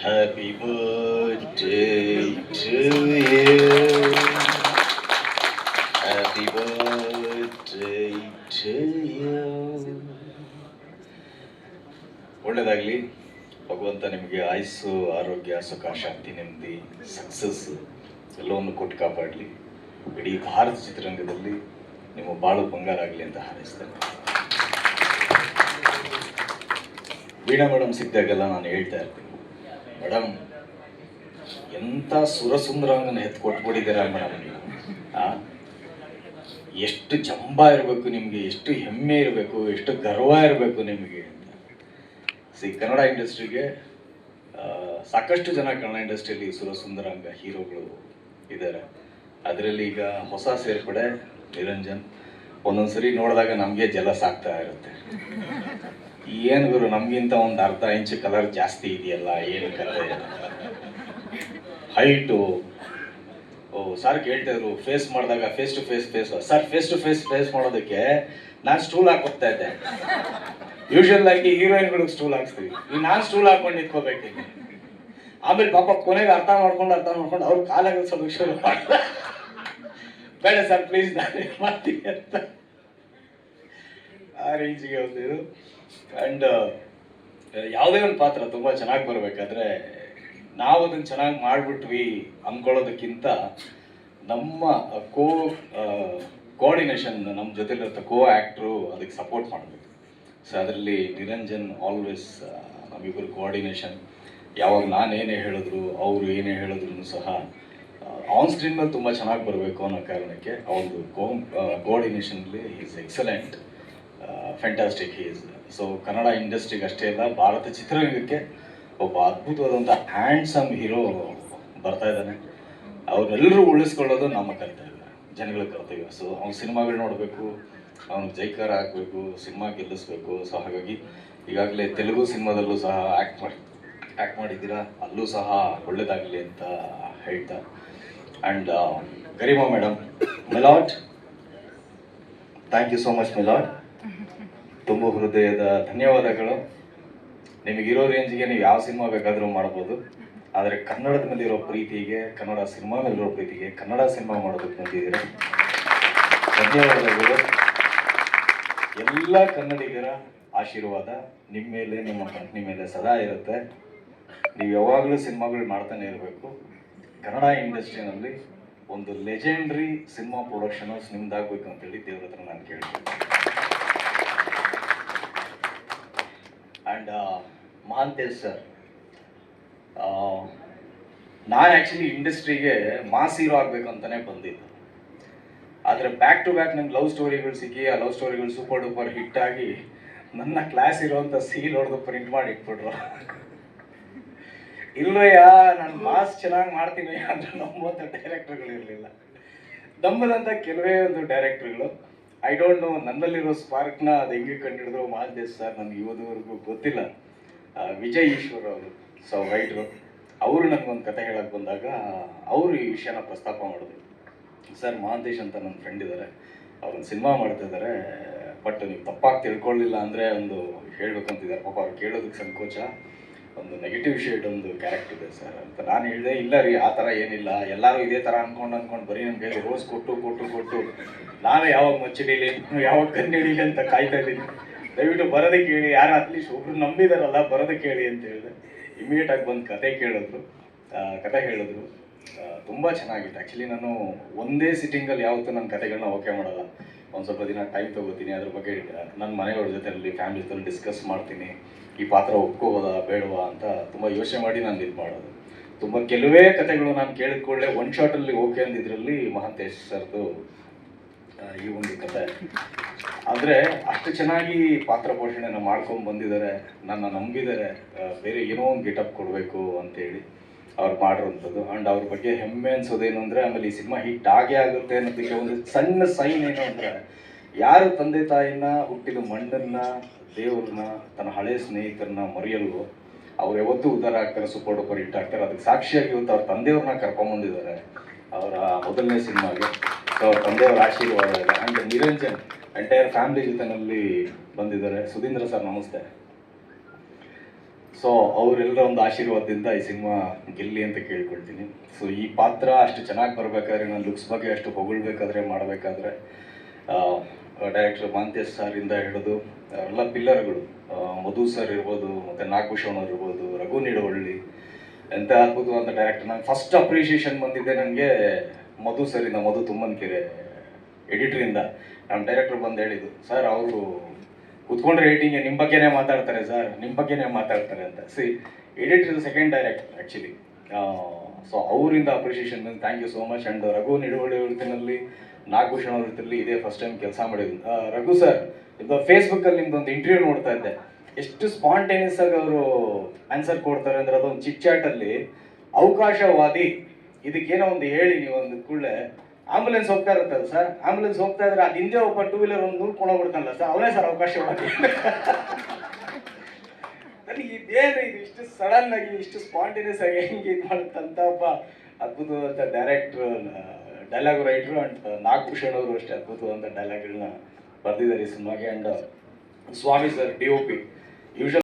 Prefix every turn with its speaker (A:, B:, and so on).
A: Happy birthday to you. Happy birthday to you. ಒಳ್ಳೆಯದಾಗಲಿ. ಭಗವಂತ ನಿಮಗೆ ಆಯುಸ್ಸು, ಆರೋಗ್ಯ, ಸುಖ, ಶಾಂತಿ, ನೆಮ್ಮದಿ, ಸಕ್ಸಸ್ ಎಲ್ಲವನ್ನು ಕೊಟ್ಟು ಕಾಪಾಡಲಿ. ಇಡೀ ಭಾರತ ಚಿತ್ರರಂಗದಲ್ಲಿ ನಿಮ್ಮ ಬಾಳು ಬಂಗಾರ ಆಗಲಿ ಅಂತ ಹಾರೈಸ್ತೇನೆ. ವೀಣಾ ಮೇಡಮ್ ಸಿಕ್ಕಿದಾಗೆಲ್ಲ ನಾನು ಹೇಳ್ತಾ ಇರ್ತೀನಿ, ಮೇಡಮ್ ಎಂಥ ಸುರಸುಂದರವನ್ನು ಎತ್ತು ಕೊಟ್ಬಿಟ್ಟಿದ್ದೀರ ಮೇಡಮ್ ನೀವು. ಎಷ್ಟು ಜಂಬ ಇರಬೇಕು ನಿಮಗೆ, ಎಷ್ಟು ಹೆಮ್ಮೆ ಇರಬೇಕು, ಎಷ್ಟು ಗರ್ವ ಇರಬೇಕು ನಿಮಗೆ ಅಂತ. ಕನ್ನಡ ಇಂಡಸ್ಟ್ರಿಗೆ ಸಾಕಷ್ಟು ಜನ ಕನ್ನಡ ಇಂಡಸ್ಟ್ರಿಯಲ್ಲಿ ಸುರಸುಂದರಾಂಗ ಹೀರೋಗಳು ಇದ್ದಾರೆ. ಅದರಲ್ಲಿ ಈಗ ಹೊಸ ಸೇರ್ಪಡೆ ನಿರಂಜನ್. ಒಂದೊಂದ್ಸರಿ ನೋಡಿದಾಗ ನಮಗೆ ಜಲಸ್ ಆಗ್ತಾ ಇರುತ್ತೆ. ಏನು ಗುರು, ನಮಗಿಂತ ಒಂದು ಅರ್ಧ ಇಂಚು ಕಲರ್ ಜಾಸ್ತಿ ಇದೆಯಲ್ಲ, ಏನು ಕತೆ, ಹೈಟು. ಸರ್ ಕೇಳ್ತಾಯಿದ್ರು ಫೇಸ್ ಮಾಡಿದಾಗ face to face sir face to face ಮಾಡೋದಕ್ಕೆ ನಾನು ಸ್ಟೂಲ್ ಹಾಕೋಗ್ತಾ ಇದ್ದೆ. ಯೂಶುವಲ್ ಆಗಿ ಹೀರೋಯಿನ್ಗಳಿಗೆ ಸ್ಟೂಲ್ ಹಾಕ್ಸ್ತೀವಿ, ಈಗ ನಾನು ಸ್ಟೂಲ್ ಹಾಕೊಂಡು ನಿಂತ್ಕೋಬೇಕಿಲ್ಲ. ಆಮೇಲೆ ಪಾಪ ಕೊನೆಗೆ ಅರ್ಥ ಮಾಡ್ಕೊಂಡು ಅವ್ರು ಕಾಲಾಗ ಸ್ವಲ್ಪ ಶುರು ಮಾಡ್ತಾರೆ, ಬೇಡ ಸರ್ ಪ್ಲೀಸ್ ನಾನು ಮಾಡ್ತೀನಿ ಅಂತ. ಆ ರೇಂಜಿಗೆ ಒಂದು ಆ್ಯಂಡ್ ಯಾವುದೇ ಒಂದು ಪಾತ್ರ ತುಂಬ ಚೆನ್ನಾಗಿ ಬರಬೇಕಾದ್ರೆ ನಾವು ಅದನ್ನು ಚೆನ್ನಾಗಿ ಮಾಡಿಬಿಟ್ವಿ ಅಂದ್ಕೊಳ್ಳೋದಕ್ಕಿಂತ ನಮ್ಮ ಕೋಆರ್ಡಿನೇಷನ್, ನಮ್ಮ ಜೊತೆಲಿರುತ್ತೆ ಕೋ ಆ್ಯಕ್ಟ್ರು, ಅದಕ್ಕೆ ಸಪೋರ್ಟ್ ಮಾಡಬೇಕು. ಸೊ ಅದರಲ್ಲಿ ನಿರಂಜನ್ ಆಲ್ವೇಸ್ ನಮ್ಮಿಬ್ಬರು ಕೋಆರ್ಡಿನೇಷನ್. ಯಾವಾಗ ನಾನು ಏನೇ ಹೇಳಿದ್ರು ಅವರು ಏನೇ ಹೇಳಿದ್ರು ಸಹ ಆನ್ ಸ್ಕ್ರೀನ್ ಮೇಲೆ ತುಂಬ ಚೆನ್ನಾಗಿ ಬರಬೇಕು ಅನ್ನೋ ಕಾರಣಕ್ಕೆ ಅವನು ಕೋಆರ್ಡಿನೇಷನ್ಲಿ is excellent, fantastic is. So Kannada ಇಂಡಸ್ಟ್ರಿಗೆ ಅಷ್ಟೇ ಅಲ್ಲ, ಭಾರತ ಚಿತ್ರರಂಗಕ್ಕೆ ಒಬ್ಬ ಅದ್ಭುತವಾದಂಥ ಹ್ಯಾಂಡ್ಸಮ್ ಹೀರೋ ಬರ್ತಾ ಇದ್ದಾನೆ. ಅವ್ರನ್ನೆಲ್ಲರೂ ಉಳಿಸ್ಕೊಳ್ಳೋದು ನಮ್ಮ ಕರ್ತವ್ಯ, ಜನಗಳ ಕರ್ತವ್ಯ. ಸೊ ಅವ್ನ ಸಿನಿಮಾಗಳು ನೋಡಬೇಕು, ಅವ್ನು ಜೈಕಾರ ಆಗಬೇಕು, ಸಿನಿಮಾ ಗೆಲ್ಲಿಸ್ಬೇಕು. ಸೊ ಹಾಗಾಗಿ ಈಗಾಗಲೇ ತೆಲುಗು ಸಿನಿಮಾದಲ್ಲೂ ಸಹ ಆ್ಯಕ್ಟ್ ಮಾಡಿದ್ದೀರಾ, ಅಲ್ಲೂ ಸಹ ಒಳ್ಳೇದಾಗಲಿ ಅಂತ ಹೇಳ್ತಾ. And Garima madam, milord, thank you so much milord. ತುಂಬ ಹೃದಯದ ಧನ್ಯವಾದಗಳು. ನಿಮಗಿರೋ ರೇಂಜಿಗೆ ನೀವು ಯಾವ ಸಿನಿಮಾ ಬೇಕಾದರೂ ಮಾಡ್ಬೋದು, ಆದರೆ ಕನ್ನಡದ ಮೇಲಿರೋ ಪ್ರೀತಿಗೆ, ಕನ್ನಡ ಸಿನಿಮಾ ಮೇಲಿರೋ ಪ್ರೀತಿಗೆ ಕನ್ನಡ ಸಿನಿಮಾ ಮಾಡೋದಕ್ಕೆ ಬಂದಿದ್ದೀರ. ಧನ್ಯವಾದಗಳು. ಎಲ್ಲ ಕನ್ನಡಿಗರ ಆಶೀರ್ವಾದ ನಿಮ್ಮ ಮೇಲೆ, ನಿಮ್ಮ ಕಂಪ್ನಿ ಮೇಲೆ ಸದಾ ಇರುತ್ತೆ. ನೀವು ಯಾವಾಗಲೂ ಸಿನಿಮಾಗಳು ಮಾಡ್ತಾನೆ ಇರಬೇಕು. ಕನ್ನಡ ಇಂಡಸ್ಟ್ರಿನಲ್ಲಿ ಒಂದು ಲೆಜೆಂಡ್ರಿ ಸಿನಿಮಾ ಪ್ರೊಡಕ್ಷನ್ ಹೌಸ್ ನಿಮ್ದಾಗಬೇಕು ಅಂತೇಳಿ ದೇವ್ರ ಹತ್ರ ನಾನು ಕೇಳ್ತೀನಿ. ಆ್ಯಂಡ್ ಮಹಾಂತೇಶ್ ಸರ್, ನಾನು ಆ್ಯಕ್ಚುಲಿ ಇಂಡಸ್ಟ್ರಿಗೆ ಮಾಸ್ ಹೀರೋ ಆಗಬೇಕು ಅಂತಲೇ ಬಂದಿದ್ದು. ಆದರೆ ಬ್ಯಾಕ್ ಟು ಬ್ಯಾಕ್ ನಂಗೆ ಲವ್ ಸ್ಟೋರಿಗಳು ಸಿಕ್ಕಿ, ಆ ಲವ್ ಸ್ಟೋರಿಗಳು ಸೂಪರ್ ಡೂಪರ್ ಹಿಟ್ ಆಗಿ ನನ್ನ ಕ್ಲಾಸ್ ಇರೋವಂಥ ಸೀಲ್ ಹೊಡೆದು ಪ್ರಿಂಟ್ ಮಾಡಿ ಇಟ್ಬಿಟ್ರು. ಇಲ್ಲಯ್ಯ ನಾನು ಮಾಸ್ ಚೆನ್ನಾಗಿ ಮಾಡ್ತೀನಿ ಅಂತ ನಂಬುವಂಥ ಡೈರೆಕ್ಟರ್ಗಳು ಇರಲಿಲ್ಲ. ನಂಬದಂಥ ಕೆಲವೇ ಒಂದು ಡೈರೆಕ್ಟರ್ಗಳು. ಐ ಡೋಂಟ್ ನೋ ನನ್ನಲ್ಲಿರೋ ಸ್ಪಾರ್ಕ್ನ ಅದು ಹೆಂಗೆ ಕಂಡಿಡಿದ್ರು ಮಹಾಂತೇಶ್ ಸರ್, ನನಗೆ ಇವತ್ತುವರೆಗೂ ಗೊತ್ತಿಲ್ಲ. ವಿಜಯ್ ಈಶ್ವರ್ ಅವರು, ಸೊ ರೈಟ್ರು, ಅವರು ನನಗೊಂದು ಕತೆ ಹೇಳಕ್ಕೆ ಬಂದಾಗ ಅವರು ಈ ವಿಷಯನ ಪ್ರಸ್ತಾಪ ಮಾಡಿದ್ರು. ಸರ್ ಮಹಾಂತೇಶ್ ಅಂತ ನನ್ನ ಫ್ರೆಂಡ್ ಇದ್ದಾರೆ, ಅವ್ರೊಂದು ಸಿನಿಮಾ ಮಾಡ್ತಿದ್ದಾರೆ, ಬಟ್ ನೀವು ತಪ್ಪಾಗಿ ತಿಳ್ಕೊಳ್ಳಿಲ್ಲ ಅಂದರೆ ಒಂದು ಹೇಳ್ಬೇಕಂತಿದ್ದಾರೆ. ಪಾಪ ಅವ್ರು ಕೇಳೋದಕ್ಕೆ ಸಂಕೋಚ, ಒಂದು ನೆಗೆಟಿವ್ ಶೇಡ್ ಒಂದು ಕ್ಯಾರೆಕ್ಟರ್ ಇದೆ ಸರ್ ಅಂತ. ನಾನು ಹೇಳಿದೆ, ಇಲ್ಲ ರೀ ಆ ಥರ ಏನಿಲ್ಲ, ಎಲ್ಲರೂ ಇದೇ ಥರ ಅಂದ್ಕೊಂಡು ಬರೀ ನನ್ನ ಕೈಲಿ ರೋಸ್ ಕೊಟ್ಟು ನಾನು ಯಾವಾಗ ಮಚ್ಚಿಡೀಲಿ, ಯಾವಾಗ ಕಣ್ಣಿಡೀಲಿ ಅಂತ ಕಾಯ್ತಾ ಇದ್ದೀನಿ. ದಯವಿಟ್ಟು ಬರೋದಕ್ಕೆ ಹೇಳಿ, ಯಾರು ಅಟ್ಲೀಸ್ಟ್ ಒಬ್ರು ನಂಬಿದಾರಲ್ಲ ಬರೋದಕ್ಕೆ ಹೇಳಿ ಅಂತ ಹೇಳಿದೆ. ಇಮಿಡಿಯೇಟಾಗಿ ಬಂದು ಕತೆ ಹೇಳಿದ್ರು. ತುಂಬ ಚೆನ್ನಾಗಿತ್ತು. ಆ್ಯಕ್ಚುಲಿ ನಾನು ಒಂದೇ ಸಿಟ್ಟಿಂಗಲ್ಲಿ ಯಾವತ್ತೂ ನನ್ನ ಕತೆಗಳನ್ನ ಓಕೆ ಮಾಡಲ್ಲ. ಒಂದು ಸ್ವಲ್ಪ ದಿನ ಟೈಮ್ ತೊಗೋತೀನಿ, ಅದ್ರ ಬಗ್ಗೆ ನನ್ನ ಮನೆಯವ್ರ ಜೊತೆಯಲ್ಲಿ ಫ್ಯಾಮಿಲಿ ಜೊತೆ ಡಿಸ್ಕಸ್ ಮಾಡ್ತೀನಿ, ಈ ಪಾತ್ರ ಒಪ್ಕೋಬೋದಾ ಬೇಡವಾ ಅಂತ ತುಂಬ ಯೋಚನೆ ಮಾಡಿ ನಾನು ಇದು ಮಾಡೋದು. ತುಂಬ ಕೆಲವೇ ಕತೆಗಳು ನಾನು ಕೇಳಿದ ಕೂಡಲೇ ಒನ್ ಶಾಟಲ್ಲಿ ಓಕೆ ಅಂದಿದ್ರಲ್ಲಿ ಮಹಾಂತೇಶ್ ಸರ್ದು ಈ ಒಂದು ಕತೆ. ಆದರೆ ಅಷ್ಟು ಚೆನ್ನಾಗಿ ಪಾತ್ರ ಪೋಷಣೆನ ಮಾಡ್ಕೊಂಡು ಬಂದಿದ್ದಾರೆ, ನನ್ನ ನಂಬಿದ್ದಾರೆ, ಬೇರೆ ಏನೋ ಒಂದು ಗೆಟಪ್ ಕೊಡಬೇಕು ಅಂತೇಳಿ ಅವ್ರು ಮಾಡಿರೋಂಥದ್ದು. ಆ್ಯಂಡ್ ಅವ್ರ ಬಗ್ಗೆ ಹೆಮ್ಮೆ ಅನ್ಸೋದೇನು ಅಂದರೆ, ಆಮೇಲೆ ಈ ಸಿನಿಮಾ ಹಿಟ್ ಆಗೇ ಆಗುತ್ತೆ ಅನ್ನೋದಕ್ಕೆ ಒಂದು ಸಣ್ಣ ಸೈನ್ ಏನು ಅಂದರೆ, ಯಾರು ತಂದೆ ತಾಯಿನ, ಹುಟ್ಟಿದ ಮಣ್ಣನ್ನು, ದೇವ್ರನ್ನ, ತನ್ನ ಹಳೆ ಸ್ನೇಹಿತರನ್ನ ಮರೆಯಲ್ವೋ ಅವ್ರು ಯಾವತ್ತೂ ಉದ್ಧಾರ ಆಗ್ತಾರೆ, ಸೂಪರ್ ಡೂಪರ್ ಹಿಟ್ ಆಗ್ತಾರೆ. ಅದಕ್ಕೆ ಸಾಕ್ಷಿಯಾಗಿ ಇವತ್ತು ಅವ್ರ ತಂದೆಯವ್ರನ್ನ ಕರ್ಕೊಂಬಂದಿದ್ದಾರೆ ಅವರ ಮೊದಲನೇ ಸಿನಿಮಾಗೆ. ಸೊ ಅವ್ರ ತಂದೆಯವರ ಆಶೀರ್ವಾದ ಇದೆ. ಆ್ಯಂಡ್ ನಿರಂಜನ್ ಎಂಟೈರ್ ಫ್ಯಾಮಿಲಿ ಜೊತೆನಲ್ಲಿ ಬಂದಿದ್ದಾರೆ. ಸುಧೀಂದ್ರ ಸರ್ ನಮಸ್ತೆ. ಸೊ ಅವರೆಲ್ಲರ ಒಂದು ಆಶೀರ್ವಾದದಿಂದ ಈ ಸಿನಿಮಾ ಗೆಲ್ಲಿ ಅಂತ ಕೇಳ್ಕೊಳ್ತೀನಿ. ಸೊ ಈ ಪಾತ್ರ ಅಷ್ಟು ಚೆನ್ನಾಗಿ ಬರಬೇಕಾದ್ರೆ, ನನ್ನ ಲುಕ್ಸ್ ಬಗ್ಗೆ ಅಷ್ಟು ಹೊಗಳ್ಬೇಕಾದ್ರೆ ಮಾಡಬೇಕಾದ್ರೆ ಡೈರೆಕ್ಟರ್ ಮಾಂತೇಶ್ ಸರ್ ಇಂದ ಹಿಡಿದು ಎಲ್ಲ ಪಿಲ್ಲರ್ಗಳು, ಮಧು ಸರ್ ಇರ್ಬೋದು, ಮತ್ತು ನಾಗಭೂಷಣ್ ಅವ್ರು ಇರ್ಬೋದು, ರಘು ನಿಡವಳ್ಳಿ, ಎಂಥ ಅದ್ಭುತವಾದ ಡೈರೆಕ್ಟರ್. ನಾನು ಫಸ್ಟ್ ಅಪ್ರಿಷಿಯೇಷನ್ ಬಂದಿದ್ದೆ ನನಗೆ ಮಧು ಸರಿಂದ, ಮಧು ತುಮ್ಮನ್ಕೆರೆ ಎಡಿಟ್ರಿಂದ. ನಮ್ಮ ಡೈರೆಕ್ಟರ್ ಬಂದು ಹೇಳಿದ್ದು, ಸರ್ ಅವರು ಕೂತ್ಕೊಂಡ್ರೆ ರೇಟಿಂಗ್ ನಿಮ್ಮ ಬಗ್ಗೆನೇ ಮಾತಾಡ್ತಾರೆ ಸರ್, ನಿಮ್ಮ ಬಗ್ಗೆನೇ ಮಾತಾಡ್ತಾರೆ ಅಂತ. Editor second director actually. So ಅವರಿಂದ ಅಪ್ರಿಷಿಯೇಷನ್ ಬಂದು thank you so much. And Raghu Nidavalli ಅವ್ರತಿನಲ್ಲಿ, ನಾಗಭೂಷಣ್ ಅವ್ರ ಜೊತೆಲಿ ಇದೇ ಫಸ್ಟ್ ಟೈಮ್ ಕೆಲಸ ಮಾಡಿದ್ದು. ರಘು ಸರ್, ಇದು ಫೇಸ್ಬುಕ್ಕಲ್ಲಿ ನಿಮ್ದೊಂದು ಇಂಟರ್ವ್ಯೂ ನೋಡ್ತಾ ಇದ್ದೆ, ಎಷ್ಟು ಸ್ಪಾಂಟೇನಿಯಸ್ ಆಗಿ ಅವರು ಆನ್ಸರ್ ಕೊಡ್ತಾರೆ ಅಂದರೆ, ಅದೊಂದು ಚಿಟ್ ಚಾಟಲ್ಲಿ ಅವಕಾಶವಾದಿ ಇದಕ್ಕೇನೋ ಒಂದು ಹೇಳಿ ನೀವು ಒಂದು ಕೂಡಲೇ ಆಂಬುಲೆನ್ಸ್ ಹೋಗ್ತಾ ಇರುತ್ತಲ್ಲ ಸರ್, ಆಂಬುಲೆನ್ಸ್ ಹೋಗ್ತಾ ಇದ್ರೆ ಅದು ಹಿಂದೆ ಒಬ್ಬ ಟೂ ವೀಲರ್ ಒಂದು ನೂರ್ಕೊಂಡು ಹೋಗ್ಬಿಡ್ತಾನಲ್ಲ ಸರ್, ಅವನೇ ಸರ್ ಅವಕಾಶವಾದಿ. ನನಗೆ ಇದೇನು ಇದು ಇಷ್ಟು ಸಡನ್ ಆಗಿ ಇಷ್ಟು ಸ್ಪಾಂಟೇನಿಯಸ್ ಆಗಿ ಹೆಂಗೆ ಇದು ಮಾಡುತ್ತಂತ ಒಬ್ಬ ಅದ್ಭುತವಾದ ಡೈಲಾಗ್ ರೈಟ್ರು. ಅಂಡ್ ನಾಗಭೂಷಣ್ ಅವರು ಅಷ್ಟೇ ಅದ್ಭುತವಾದ ಡೈಲಾಗ್ಗಳನ್ನ ಬರೆದಿದ್ದಾರೆ ಈ ಸಿನಿಮಾಗೆ. And Swamy sir DOP usual